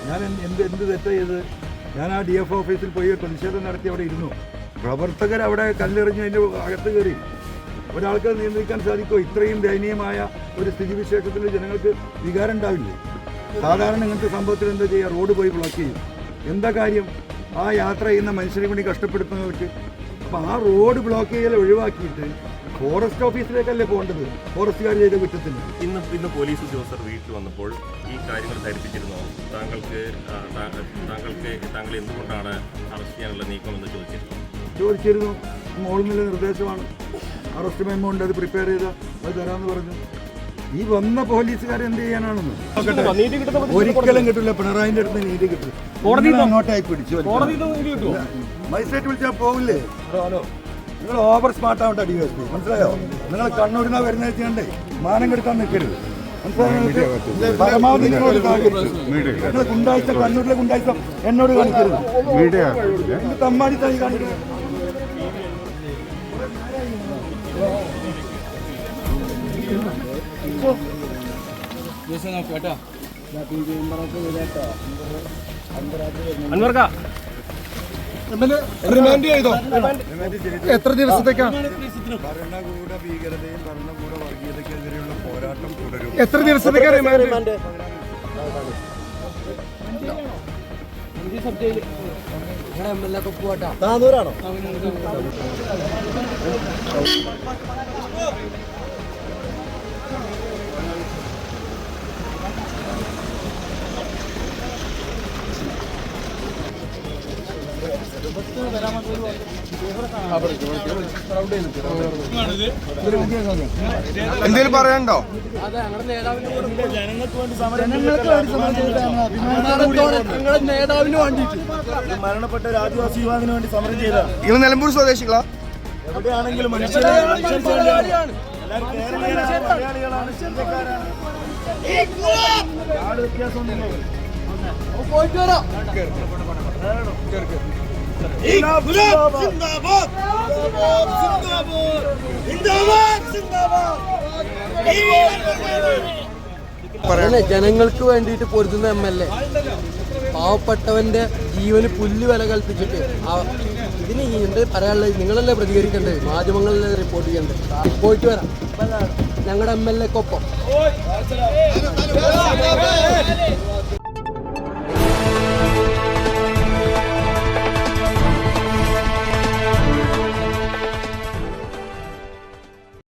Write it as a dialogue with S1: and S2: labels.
S1: ഞാൻ എന്ത് തെറ്റാ ചെയ്ത്? ഞാൻ ആ DF ഓഫീസിൽ പോയി പ്രതിഷേധം നടത്തി അവിടെ ഇരുന്നു. പ്രവർത്തകർ അവിടെ കല്ലെറിഞ്ഞ് അതിൻ്റെ അകത്ത് കയറി. ഒരാൾക്ക് നിയന്ത്രിക്കാൻ സാധിക്കുമോ? ഇത്രയും ദയനീയമായ ഒരു സ്ഥിതിവിശേഷത്തിൽ ജനങ്ങൾക്ക് വികാരം ഉണ്ടാവില്ലേ? സാധാരണ ഇങ്ങനത്തെ സംഭവത്തിൽ എന്താ ചെയ്യുക? റോഡ് പോയി ബ്ലോക്ക് ചെയ്യും. എന്താ കാര്യം? ആ യാത്ര ചെയ്യുന്ന മനുഷ്യരെ വേണ്ടി കഷ്ടപ്പെടുത്തുന്നവർക്ക്. അപ്പോൾ ആ റോഡ് ബ്ലോക്ക് ചെയ്യൽ ഒഴിവാക്കിയിട്ട് ഫോറസ്റ്റ് ഓഫീസിലേക്കല്ലേ പോകേണ്ടത്? ഫോറസ്റ്റുകാർ ചെയ്ത കുറ്റത്തിന്.
S2: ഇന്ന് പോലീസ് ഉദ്യോഗസ്ഥർ വീട്ടിൽ വന്നപ്പോൾ ഈ കാര്യങ്ങൾ ധരിപ്പിച്ചിരുന്നോ? താങ്കൾ എന്തുകൊണ്ടാണ് അറസ്റ്റ് ചെയ്യാനുള്ള നീക്കമെന്ന്
S1: ചോദിച്ചിരുന്നു. മോളിൽ നിർദ്ദേശമാണ്. അറസ്റ്റ് മെമ്മോ ഉണ്ട്, അത് പ്രിപ്പയർ ചെയ്ത അത് തരാമെന്ന് പറഞ്ഞു. ഈ വന്ന പോലീസുകാർ എന്ത് ചെയ്യാനാണെന്ന് ഒരിക്കലും കിട്ടില്ല. പിണറായിന്റെ അടുത്ത് നീതി കിട്ടില്ല. അങ്ങോട്ടായി പിടിച്ചു മജിസ്ട്രേറ്റ് വിളിച്ചാൽ പോകില്ലേ? നിങ്ങൾ ഓവർ സ്മാർട്ട് ആവണ്ട DSP, മനസ്സിലായോ? നിങ്ങൾ കണ്ണൂരിനാ വരുന്ന വെച്ചാണ്ടേ മാനം കെടുക്കാൻ നിൽക്കരുത്, മനസ്സിലായോ? പരമാവധി നിങ്ങൾ ഗുണ്ടാഴ്ച, കണ്ണൂരിലെ ഗുണ്ടാഴ്ച എന്നോട് കാണിക്കരുത്. തമ്മാടി തനി കാണിക്കരുത്.
S3: എത്ര ദിവസത്തേക്കാണ്?
S1: ഭരണകൂട ഭീകരതയും ഭരണകൂട വർഗീയതയ്ക്കെതിരെയുള്ള പോരാട്ടം തുടരും.
S3: എത്ര ദിവസത്തേക്കാണ് റിമാൻഡ്?
S4: താനൂരാണോ?
S3: എന്തെങ്കിലും പറയാനുണ്ടോ?
S4: മരണപ്പെട്ട ഒരു ആദിവാസി യുവാവിന് വേണ്ടി സമരം ചെയ്ത
S3: നിങ്ങൾ നിലമ്പൂർ സ്വദേശികളാ?
S4: എവിടെയാണെങ്കിലും മനുഷ്യരാണ്. വ്യത്യാസമൊന്നുമില്ല.
S5: ജനങ്ങൾക്ക് വേണ്ടിയിട്ട് പൊരുതുന്ന MLA പാവപ്പെട്ടവന്റെ ജീവന് പുല്ല് വില കൽപ്പിച്ചിട്ട് ഇതിന് എന്ത് പറയാനുള്ളത്? നിങ്ങളല്ലേ പ്രതികരിക്കേണ്ടത്, മാധ്യമങ്ങളിലെ റിപ്പോർട്ട് ചെയ്യേണ്ടത്. പോയിട്ട് വരാം ഞങ്ങളുടെ MLA ക്കൊപ്പം.